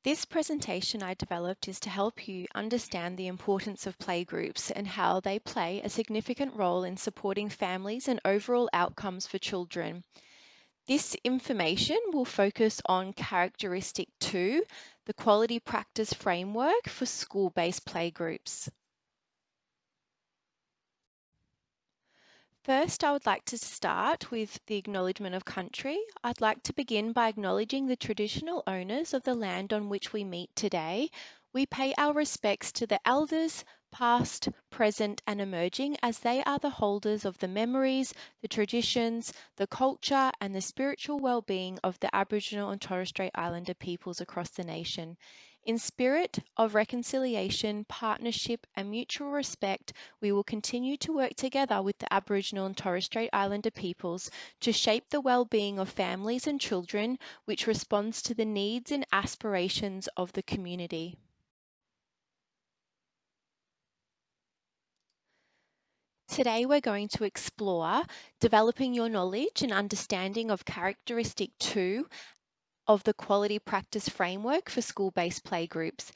This presentation I developed is to help you understand the importance of playgroups and how they play a significant role in supporting families and overall outcomes for children. This information will focus on characteristic 2, the quality practice framework for school-based playgroups. First, I would like to start with the acknowledgement of country. I'd like to begin by acknowledging the traditional owners of the land on which we meet today. We pay our respects to the elders, past, present, and emerging, as they are the holders of the memories, the traditions, the culture, and the spiritual well-being of the Aboriginal and Torres Strait Islander peoples across the nation. In spirit of reconciliation, partnership, and mutual respect, we will continue to work together with the Aboriginal and Torres Strait Islander peoples to shape the well-being of families and children, which responds to the needs and aspirations of the community. Today we're going to explore developing your knowledge and understanding of characteristic 2 of the quality practice framework for school-based playgroups.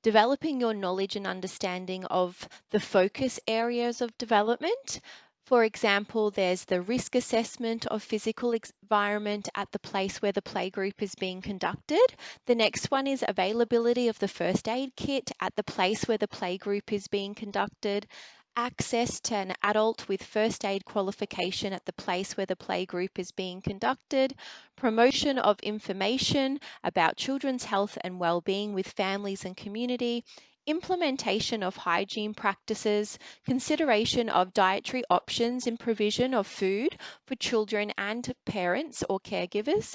Developing your knowledge and understanding of the focus areas of development. For example, there's the risk assessment of physical environment at the place where the playgroup is being conducted. The next one is availability of the first aid kit at the place where the playgroup is being conducted. Access to an adult with first aid qualification at the place where the playgroup is being conducted. Promotion of information about children's health and well-being with families and community. Implementation of hygiene practices, consideration of dietary options in provision of food for children and parents or caregivers,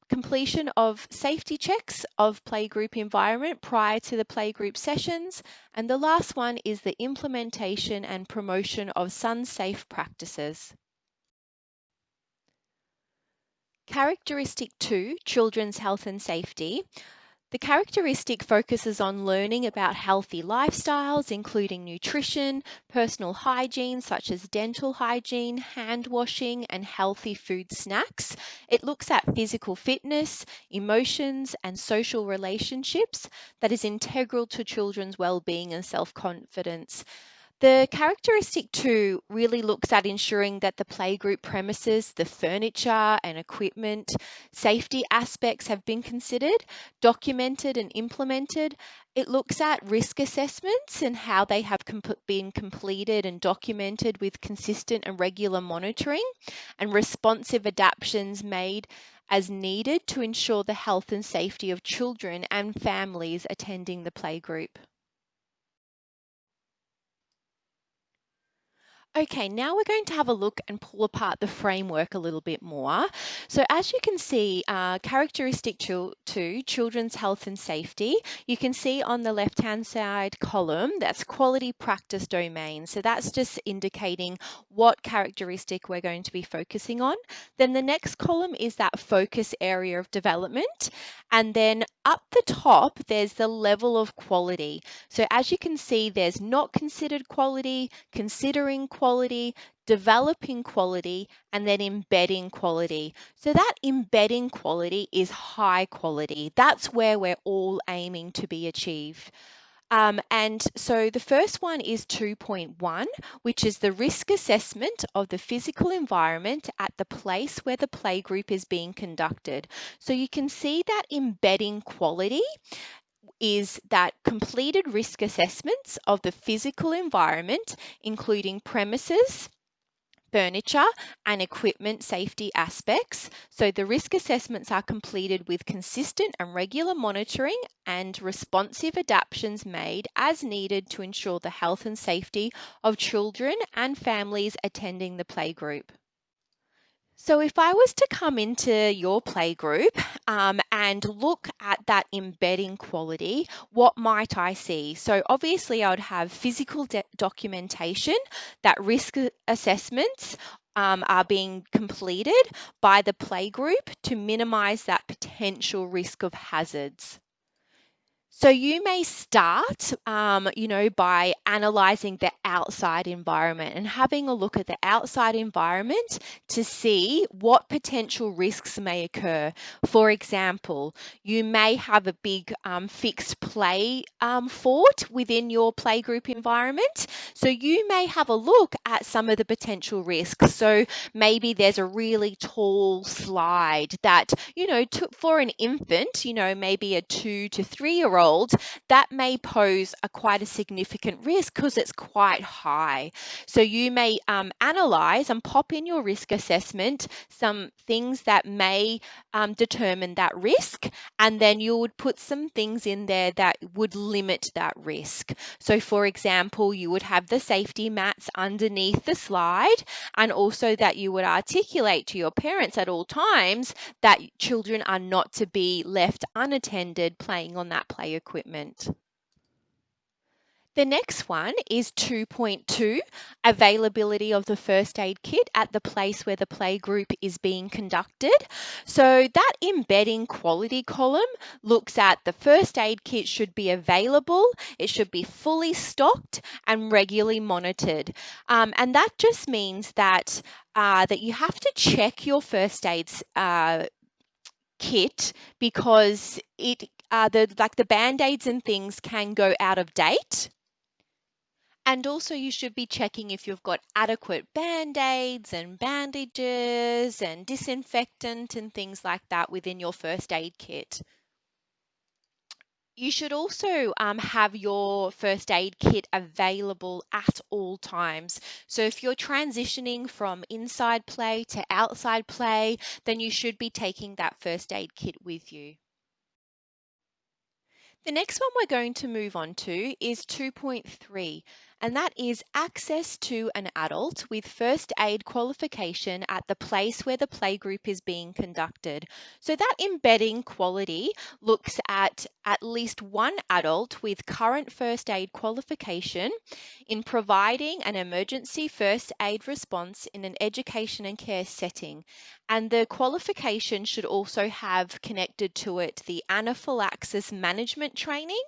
completion of safety checks of playgroup environment prior to the playgroup sessions, and the last one is the implementation and promotion of sun-safe practices. Characteristic 2, children's health and safety. The characteristic focuses on learning about healthy lifestyles, including nutrition, personal hygiene such as dental hygiene, hand washing, and healthy food snacks. It looks at physical fitness, emotions, and social relationships that is integral to children's well-being and self-confidence. The characteristic 2 really looks at ensuring that the playgroup premises, the furniture and equipment, safety aspects have been considered, documented and implemented. It looks at risk assessments and how they have been completed and documented with consistent and regular monitoring, and responsive adaptations made as needed to ensure the health and safety of children and families attending the playgroup. Okay, now we're going to have a look and pull apart the framework a little bit more. So as you can see, characteristic 2, children's health and safety, you can see on the left-hand side column, that's quality practice domain. So that's just indicating what characteristic we're going to be focusing on. Then the next column is that focus area of development. And then up the top, there's the level of quality. So as you can see, there's not considered quality, considering quality, developing quality, and then embedding quality. So that embedding quality is high quality. That's where we're all aiming to be achieved. And so the first one is 2.1, which is the risk assessment of the physical environment at the place where the playgroup is being conducted. So you can see that embedding quality is that completed risk assessments of the physical environment, including premises, furniture, and equipment safety aspects. So the risk assessments are completed with consistent and regular monitoring and responsive adaptations made as needed to ensure the health and safety of children and families attending the playgroup. So if I was to come into your playgroup and look at that embedding quality, what might I see? So obviously I would have physical documentation that risk assessments are being completed by the playgroup to minimize that potential risk of hazards. So you may start, by analysing the outside environment and having a look at the outside environment to see what potential risks may occur. For example, you may have a big fixed play fort within your playgroup environment. So you may have a look at some of the potential risks. So maybe there's a really tall slide that, for an infant, maybe a 2 to 3-year-old, that may pose quite a significant risk because it's quite high. So you may analyze and pop in your risk assessment some things that may determine that risk, and then you would put some things in there that would limit that risk. So for example, you would have the safety mats underneath the slide, and also that you would articulate to your parents at all times that children are not to be left unattended playing on that play equipment. The next one is 2.2, availability of the first aid kit at the place where the play group is being conducted. So that embedding quality column looks at the first aid kit should be available, it should be fully stocked and regularly monitored. And that just means that you have to check your first aid kit, because the band-aids and things can go out of date. And also you should be checking if you've got adequate band-aids and bandages and disinfectant and things like that within your first aid kit. You should also have your first aid kit available at all times. So if you're transitioning from inside play to outside play, then you should be taking that first aid kit with you. The next one we're going to move on to is 2.3, and that is access to an adult with first aid qualification at the place where the playgroup is being conducted. So that embedding quality looks at least one adult with current first aid qualification in providing an emergency first aid response in an education and care setting. And the qualification should also have connected to it the anaphylaxis management training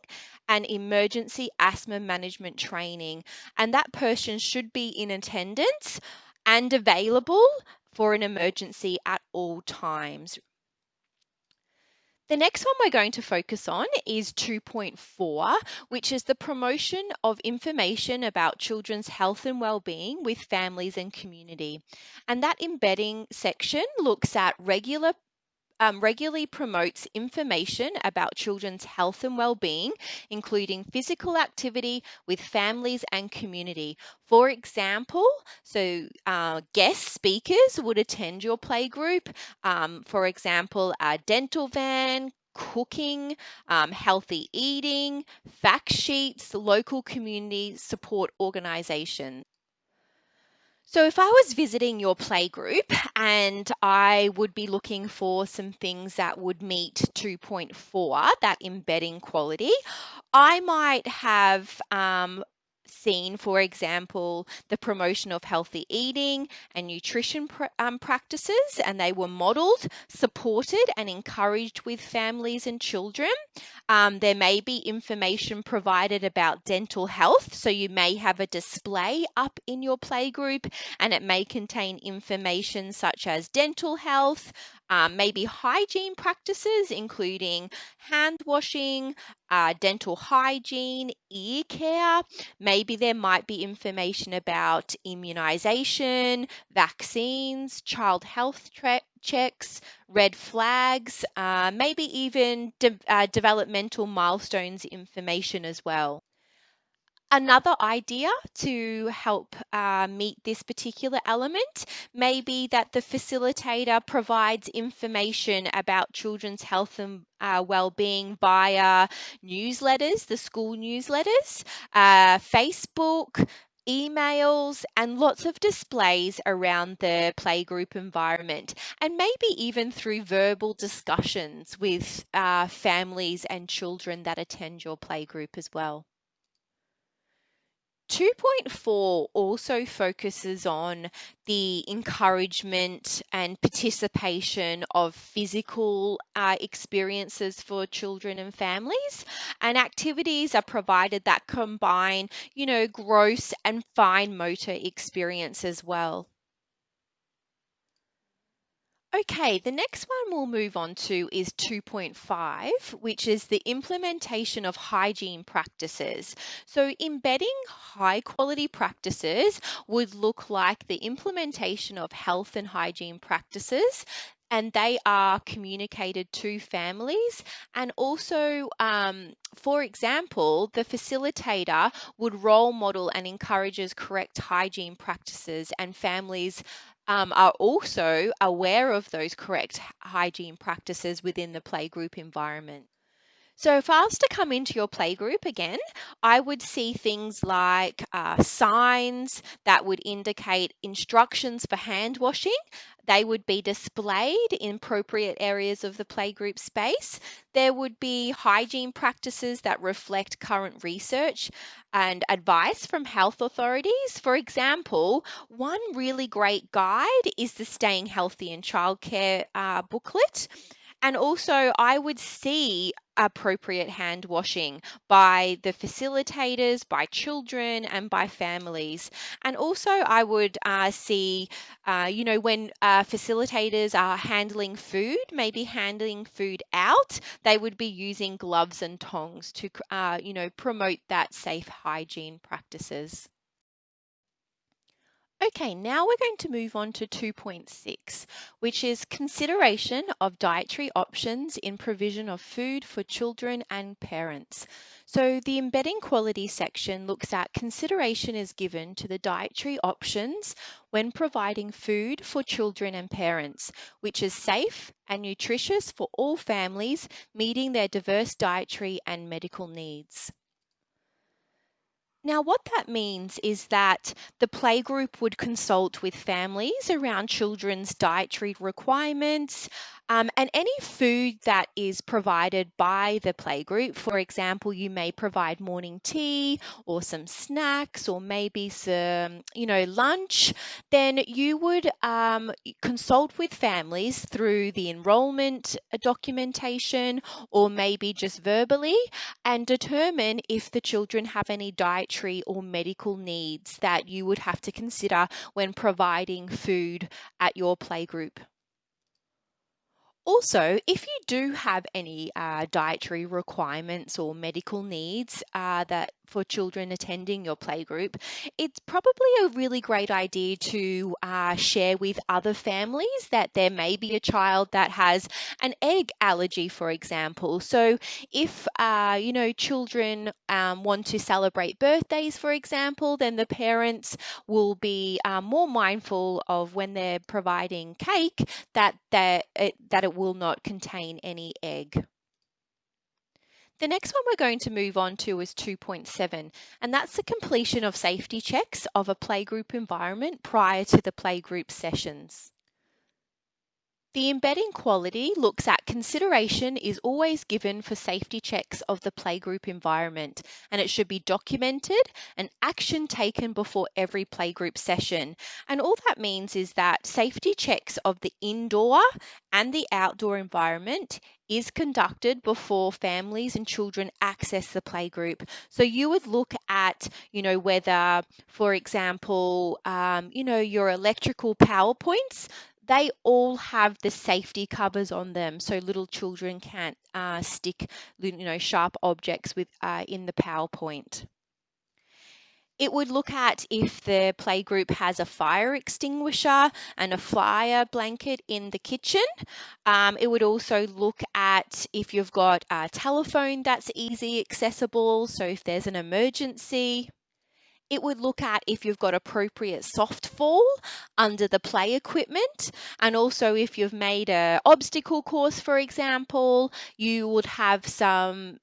and emergency asthma management training. And that person should be in attendance and available for an emergency at all times. The next one we're going to focus on is 2.4, which is the promotion of information about children's health and well-being with families and community. And that embedding section looks at regularly promotes information about children's health and well-being, including physical activity with families and community. For example, guest speakers would attend your playgroup. For example, a dental van, cooking, healthy eating, fact sheets, local community support organisations. So if I was visiting your playgroup and I would be looking for some things that would meet 2.4, that embedding quality, I might have seen, for example, the promotion of healthy eating and nutrition practices, and they were modelled, supported, and encouraged with families and children. There may be information provided about dental health, so you may have a display up in your playgroup, and it may contain information such as dental health, maybe hygiene practices, including hand washing, dental hygiene, ear care. Maybe there might be information about immunization, vaccines, child health checks, red flags, maybe even developmental milestones information as well. Another idea to help meet this particular element may be that the facilitator provides information about children's health and well-being via newsletters, the school newsletters, Facebook, emails, and lots of displays around the playgroup environment, and maybe even through verbal discussions with families and children that attend your playgroup as well. 2.4 also focuses on the encouragement and participation of physical experiences for children and families, and activities are provided that combine, gross and fine motor experience as well. Okay, the next one we'll move on to is 2.5, which is the implementation of hygiene practices. So, embedding high quality practices would look like the implementation of health and hygiene practices. And they are communicated to families. And also, for example, the facilitator would role model and encourages correct hygiene practices, and families are also aware of those correct hygiene practices within the playgroup environment. So, if I was to come into your playgroup again, I would see things like signs that would indicate instructions for hand washing. They would be displayed in appropriate areas of the playgroup space. There would be hygiene practices that reflect current research and advice from health authorities. For example, one really great guide is the Staying Healthy in Childcare booklet. And also, I would see appropriate hand washing by the facilitators, by children, and by families. And also, I would see, when facilitators are handling food, maybe handling food out, they would be using gloves and tongs to, promote that safe hygiene practices. Okay, now we're going to move on to 2.6, which is consideration of dietary options in provision of food for children and parents. So the embedding quality section looks at consideration is given to the dietary options when providing food for children and parents, which is safe and nutritious for all families, meeting their diverse dietary and medical needs. Now, what that means is that the playgroup would consult with families around children's dietary requirements, and any food that is provided by the playgroup. For example, you may provide morning tea or some snacks or maybe some, lunch. Then you would consult with families through the enrollment documentation or maybe just verbally, and determine if the children have any dietary or medical needs that you would have to consider when providing food at your playgroup. Also, if you do have any dietary requirements or medical needs that for children attending your playgroup, it's probably a really great idea to share with other families that there may be a child that has an egg allergy, for example. So, if children want to celebrate birthdays, for example, then the parents will be more mindful of when they're providing cake that it will not contain any egg. The next one we're going to move on to is 2.7, and that's the completion of safety checks of a playgroup environment prior to the playgroup sessions. The embedding quality looks at consideration is always given for safety checks of the playgroup environment, and it should be documented and action taken before every playgroup session. And all that means is that safety checks of the indoor and the outdoor environment is conducted before families and children access the playgroup. So you would look at, whether, for example, your electrical power points, they all have the safety covers on them, so little children can't stick, sharp objects in the PowerPoint. It would look at if the playgroup has a fire extinguisher and a fire blanket in the kitchen. It would also look at if you've got a telephone that's easy accessible, so if there's an emergency. It would look at if you've got appropriate soft fall under the play equipment, and also if you've made an obstacle course, for example, you would have some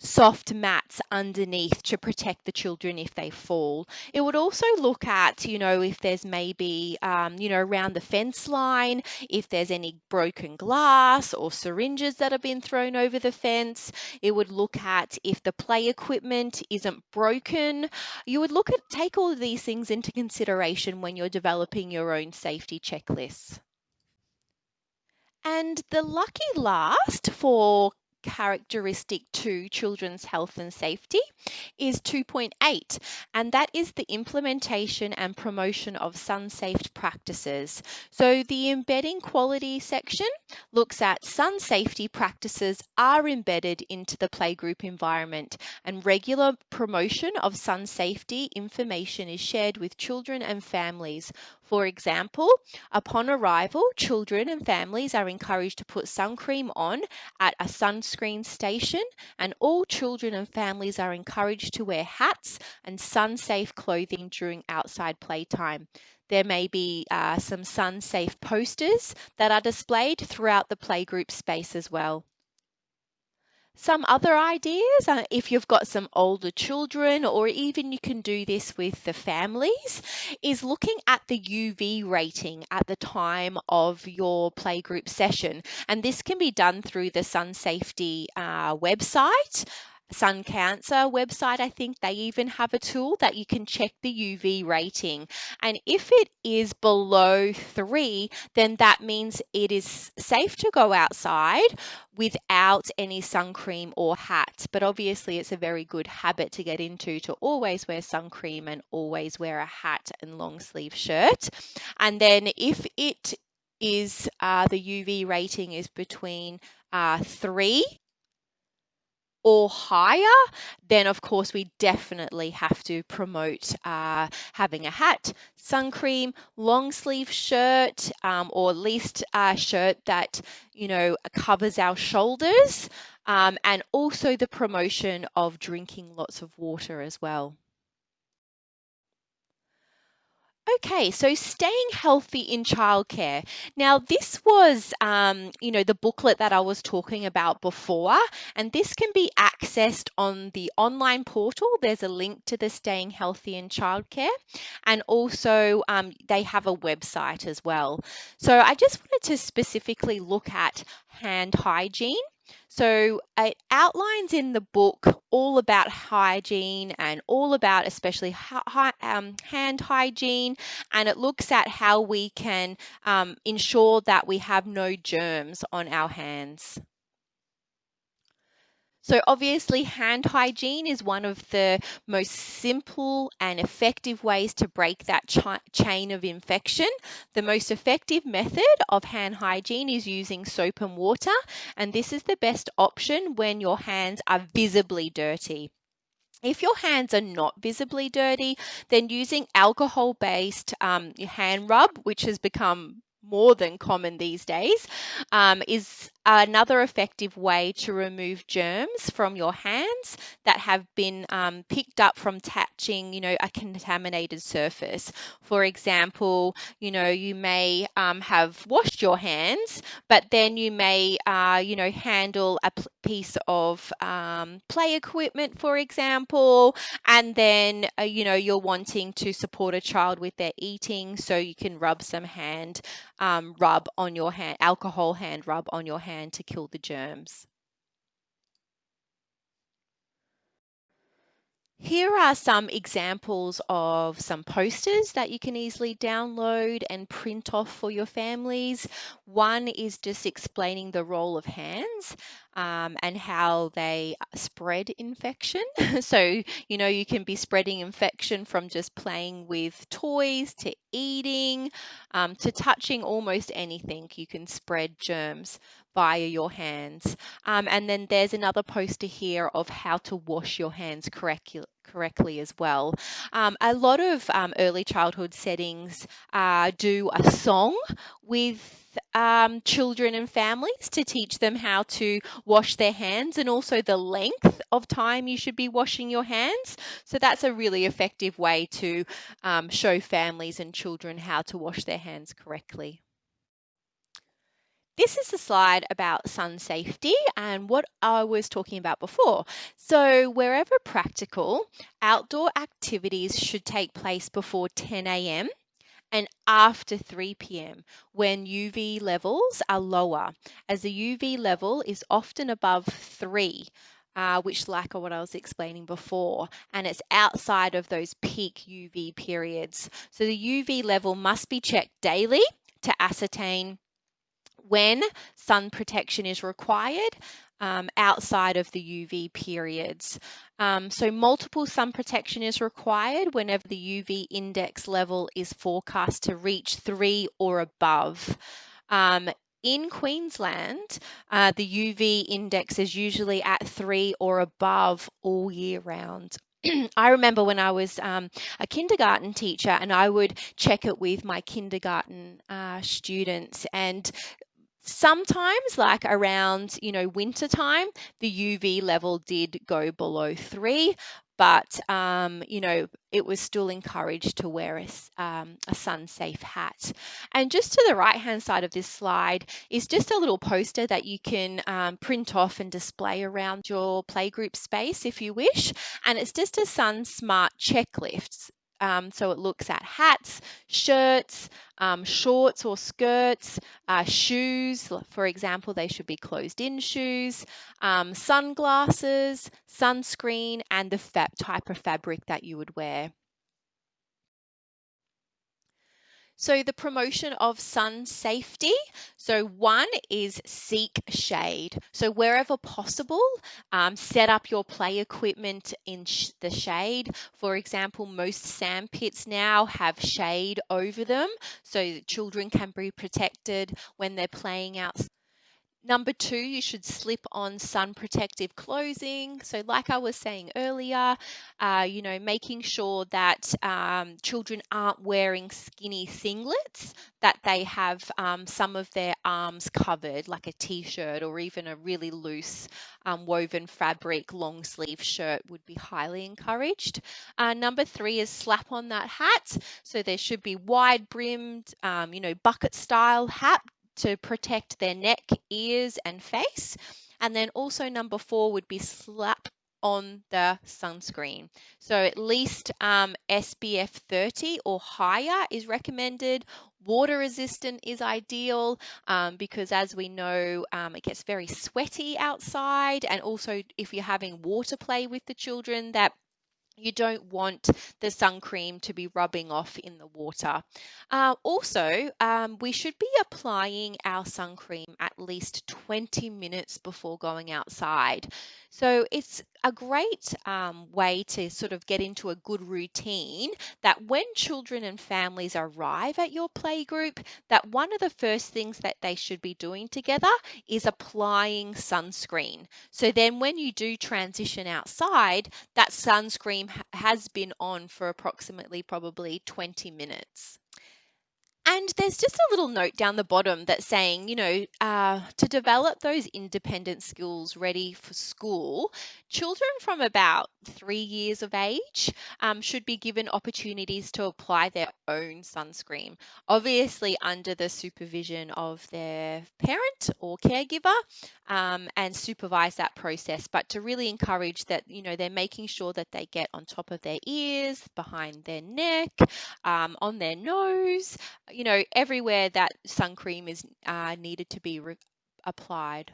soft mats underneath to protect the children if they fall. It would also look at, if there's maybe, around the fence line, if there's any broken glass or syringes that have been thrown over the fence. It would look at if the play equipment isn't broken. You would take all of these things into consideration when you're developing your own safety checklists. And the lucky last for characteristic to children's health and safety is 2.8, and that is the implementation and promotion of sun-safe practices. So the embedding quality section looks at sun safety practices are embedded into the playgroup environment, and regular promotion of sun safety information is shared with children and families. For example, upon arrival, children and families are encouraged to put sun cream on at a sunscreen station, and all children and families are encouraged to wear hats and sun-safe clothing during outside playtime. There may be some sun-safe posters that are displayed throughout the playgroup space as well. Some other ideas, if you've got some older children, or even you can do this with the families, is looking at the UV rating at the time of your playgroup session. And this can be done through the Sun Safety website. Sun Cancer website, I think they even have a tool that you can check the UV rating. And if it is below 3, then that means it is safe to go outside without any sun cream or hat. But obviously, it's a very good habit to get into to always wear sun cream and always wear a hat and long sleeve shirt. And then if it is the UV rating is between 3 or higher, then of course we definitely have to promote having a hat, sun cream, long sleeve shirt, or at least a shirt that covers our shoulders, and also the promotion of drinking lots of water as well. Okay, so staying healthy in childcare. Now, this was, the booklet that I was talking about before, and this can be accessed on the online portal. There's a link to the Staying Healthy in Childcare, and also they have a website as well. So I just wanted to specifically look at hand hygiene. So it outlines in the book all about hygiene and all about especially hand hygiene, and it looks at how we can ensure that we have no germs on our hands. So obviously, hand hygiene is one of the most simple and effective ways to break that chain of infection. The most effective method of hand hygiene is using soap and water, and this is the best option when your hands are visibly dirty. If your hands are not visibly dirty, then using alcohol-based hand rub, which has become more than common these days, is another effective way to remove germs from your hands that have been picked up from touching, a contaminated surface. For example, you may have washed your hands, but then you may, handle a piece of play equipment, for example, and then, you're wanting to support a child with their eating, so you can rub some hand rub on your hand, alcohol hand rub on your hand to kill the germs. Here are some examples of some posters that you can easily download and print off for your families. One is just explaining the role of hands and how they spread infection. So, you can be spreading infection from just playing with toys to eating to touching almost anything. You can spread germs via your hands. And then there's another poster here of how to wash your hands correctly as well. A lot of early childhood settings do a song with children and families to teach them how to wash their hands, and also the length of time you should be washing your hands. So that's a really effective way to show families and children how to wash their hands correctly. This is a slide about sun safety and what I was talking about before. So wherever practical, outdoor activities should take place before 10 a.m. and after 3 p.m. when UV levels are lower, as the UV level is often above 3. Which, like what I was explaining before, and it's outside of those peak UV periods. So the UV level must be checked daily to ascertain when sun protection is required outside of the UV periods. So multiple sun protection is required whenever the UV index level is forecast to reach 3 or above. In Queensland, the UV index is usually at 3 or above all year round. I remember when I was a kindergarten teacher and I would check it with my kindergarten students, and sometimes, like around, winter time, the UV level did go below 3, but, it was still encouraged to wear a sun-safe hat. And just to the right-hand side of this slide is just a little poster that you can print off and display around your playgroup space if you wish. And it's just a Sun Smart checklist. So it looks at hats, shirts, shorts or skirts, shoes. For example, they should be closed-in shoes, sunglasses, sunscreen, and the type of fabric that you would wear. So the promotion of sun safety. So one is seek shade. So wherever possible, set up your play equipment in the shade. For example, most sand pits now have shade over them so that children can be protected when they're playing outside. Number 2, you should slip on sun protective clothing. So like I was saying earlier, making sure that children aren't wearing skinny singlets, that they have some of their arms covered, like a t-shirt or even a really loose woven fabric long sleeve shirt would be highly encouraged. Number 3 is slap on that hat. So there should be wide brimmed, bucket style hat to protect their neck, ears, and face. And then also number 4 would be slap on the sunscreen. So at least SPF 30 or higher is recommended. Water resistant is ideal because, as we know, it gets very sweaty outside. And also if you're having water play with the children, that you don't want the sun cream to be rubbing off in the water. Also, we should be applying our sun cream at least 20 minutes before going outside. So it's a great way to sort of get into a good routine that when children and families arrive at your playgroup, that one of the first things that they should be doing together is applying sunscreen. So then when you do transition outside, that sunscreen has been on for approximately probably 20 minutes. And there's just a little note down the bottom that's saying, to develop those independent skills ready for school, children from about 3 years of age should be given opportunities to apply their own sunscreen, obviously under the supervision of their parent or caregiver, and supervise that process. But to really encourage that, they're making sure that they get on top of their ears, behind their neck, on their nose, everywhere that sun cream is needed to be applied.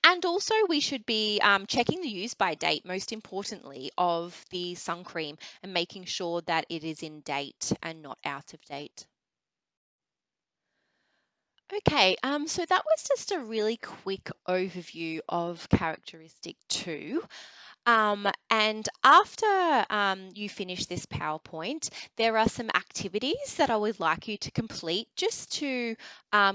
And also we should be checking the use by date, most importantly, of the sun cream and making sure that it is in date and not out of date. Okay, so that was just a really quick overview of characteristic 2. And after you finish this PowerPoint, there are some activities that I would like you to complete just to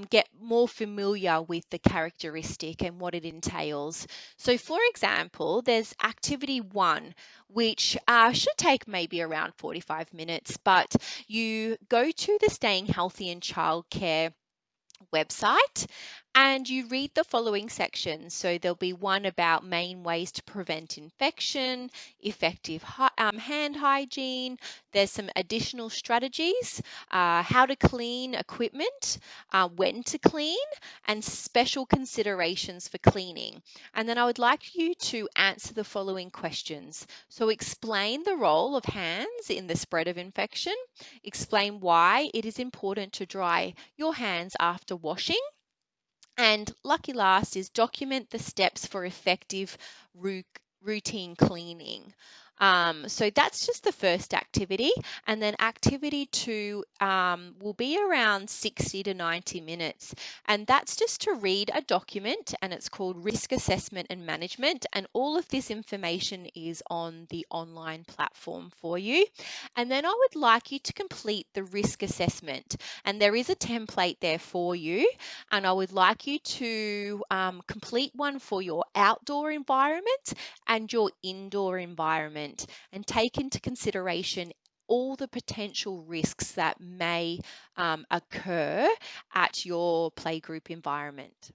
get more familiar with the characteristic and what it entails. So for example, there's activity 1, which should take maybe around 45 minutes, but you go to the Staying Healthy in Childcare website, And you read the following sections. So there'll be one about main ways to prevent infection, effective hand hygiene. There's some additional strategies, how to clean equipment, when to clean, and special considerations for cleaning. And then I would like you to answer the following questions. So explain the role of hands in the spread of infection. Explain why it is important to dry your hands after washing. And lucky last is document the steps for effective routine cleaning. So that's just the first activity. And then activity two will be around 60 to 90 minutes. And that's just to read a document, and it's called Risk Assessment and Management. And all of this information is on the online platform for you. And then I would like you to complete the risk assessment. And there is a template there for you. And I would like you to complete one for your outdoor environment and your indoor environment, and take into consideration all the potential risks that may occur at your playgroup environment.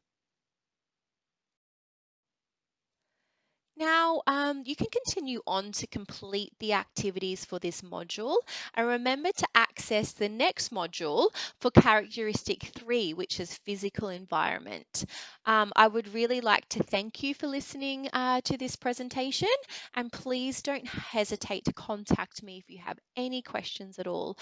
Now, you can continue on to complete the activities for this module, and remember to access the next module for characteristic 3, which is physical environment. I would really like to thank you for listening to this presentation, and please don't hesitate to contact me if you have any questions at all.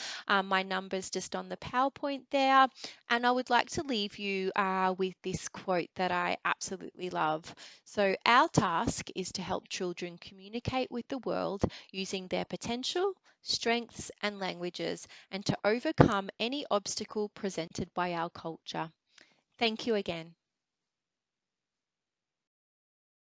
My number's just on the PowerPoint there, and I would like to leave you with this quote that I absolutely love. So our task is to help children communicate with the world using their potential, strengths and languages, and to overcome any obstacle presented by our culture. Thank you again.